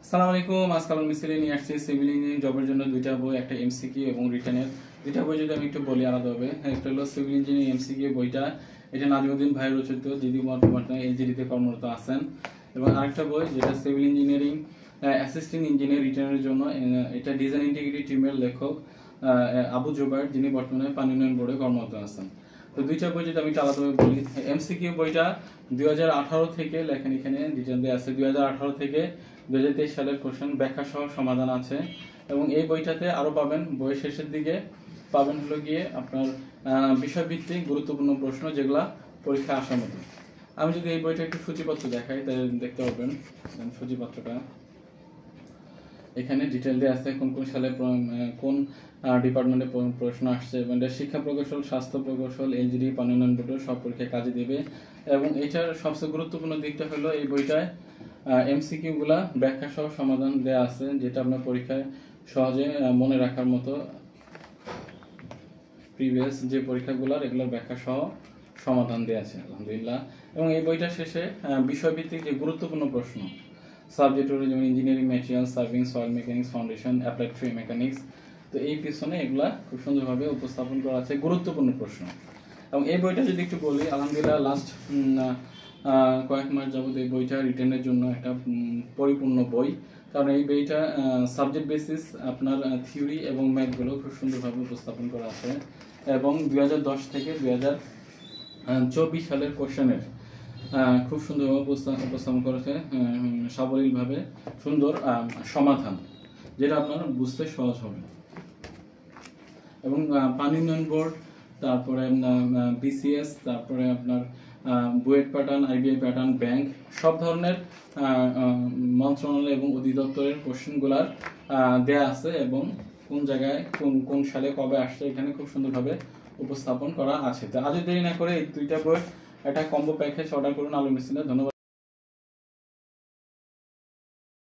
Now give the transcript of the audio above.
আসসালামু আলাইকুম। আজকাল মিস্ত্রি নিয়ে আসছি সিভিল ইঞ্জিনিয়ারিং জবের জন্য দুইটা বই, একটা এমসিকিউ এবং রিটেনের দুইটা বই। যদি আমি একটু বলি আলাদাভাবে, একটা হলো সিভিল ইঞ্জিনিয়ারিং এমসিকিউ বইটা, এটা নাজিমউদ্দিন ভাই রচিত, যিনি বর্তমানে এলজিডিতে কর্মরত আছেন। এবং আরেকটা বই যেটা সিভিল ইঞ্জিনিয়ারিং অ্যাসিস্ট্যান্ট ইঞ্জিনিয়ার রিটেনের জন্য, এটা ডিজাইন ইন্টিগ্রিটি টিমের লেখক আবু জুবায়ের, যিনি বর্তমানে পানি উন্নয়ন বোর্ডে কর্মরত আছেন। তো দুইটা বই যদি আমি একটু আলাদাভাবে বলি, এমসিকিউ বইটা 2018 থেকে লেখেন, এখানে ডিটেল দেওয়া আছে 2018 থেকে 2023 সালের কোশ্চেন ব্যাখ্যা সহ সমাধান আছে। এবং এই বইটাতে আরো পাবেন, বইয়ের শেষের দিকে পাবেন হলো গিয়ে আপনার বিষয়ভিত্তিক গুরুত্বপূর্ণ প্রশ্ন, যেগুলা পরীক্ষায় আসার মতো। আমি যদি এই বইটা একটু সূচিপত্র দেখাই, তাহলে দেখতে পাবেন সূচিপত্রটা এখানে ডিটেল দিয়ে আছে, কোন কোন সালে কোন ডিপার্টমেন্টে প্রশ্ন আসছে, মানে শিক্ষা প্রকৌশল, স্বাস্থ্য প্রকৌশল, এলজিডি, পানি উন্নয়ন বোর্ডের সব পরীক্ষায় কাজে দেবে। এবং এটার সবচেয়ে গুরুত্বপূর্ণ দিকটা হলো এই বইটায় এমসিকিউ গুলা ব্যাখ্যা সহ সমাধান দেয়া আছে, যেটা আপনার পরীক্ষায় সহজে মনে রাখার মতো। প্রিভিয়াস যে পরীক্ষাগুলো রেগুলার ব্যাখ্যা সহ সমাধান দেয়া আছে আলহামদুলিল্লাহ। এবং এই বইটা শেষে বিষয়ভিত্তিক যে গুরুত্বপূর্ণ প্রশ্ন, সাবজেক্ট হলো যেমন engineering material, serving, soil mechanics, foundation, applied free mechanics. তো এই পিছনে এগুলা খুব সুন্দরভাবে উপস্থাপন করা আছে, গুরুত্বপূর্ণ প্রশ্ন। এবং এই বইটা যদি একটু বলি, আলহামদুলিল্লাহ লাস্ট কয়েক মাস যাবত এই বইটা রিটেনের জন্য একটা পরিপূর্ণ বই। কারণ এই বইটা সাবজেক্ট বেসিস আপনার থিওরি এবং ম্যাথগুলো খুব সুন্দরভাবে উপস্থাপন করা আছে। এবং 2010 থেকে 2024 সালের কোশ্চেনের খুব সুন্দরভাবে উপস্থাপন করেছে, সাবলীলভাবে সুন্দর সমাধান, যেটা আপনার বুঝতে সহজ হবে। এবং পানি উন্নয়ন বোর্ড, তারপরে বিসিএস, তারপরে আপনার BUET pattern, IBI pattern, bank, সব ধরনের মন্ত্রণালয় এবং অধিদপ্তরের কোশ্চেনগুলার দেয়া আছে। এবং কোন জায়গায় কোন সালে কবে আসছে, এখানে খুব সুন্দরভাবে উপস্থাপন করা আছে। তো আজ দেরি না করে এই দুইটা বই একটা কম্বো প্যাকেজ অর্ডার করুন আলম মিস্ত্রিতে। ধন্যবাদ।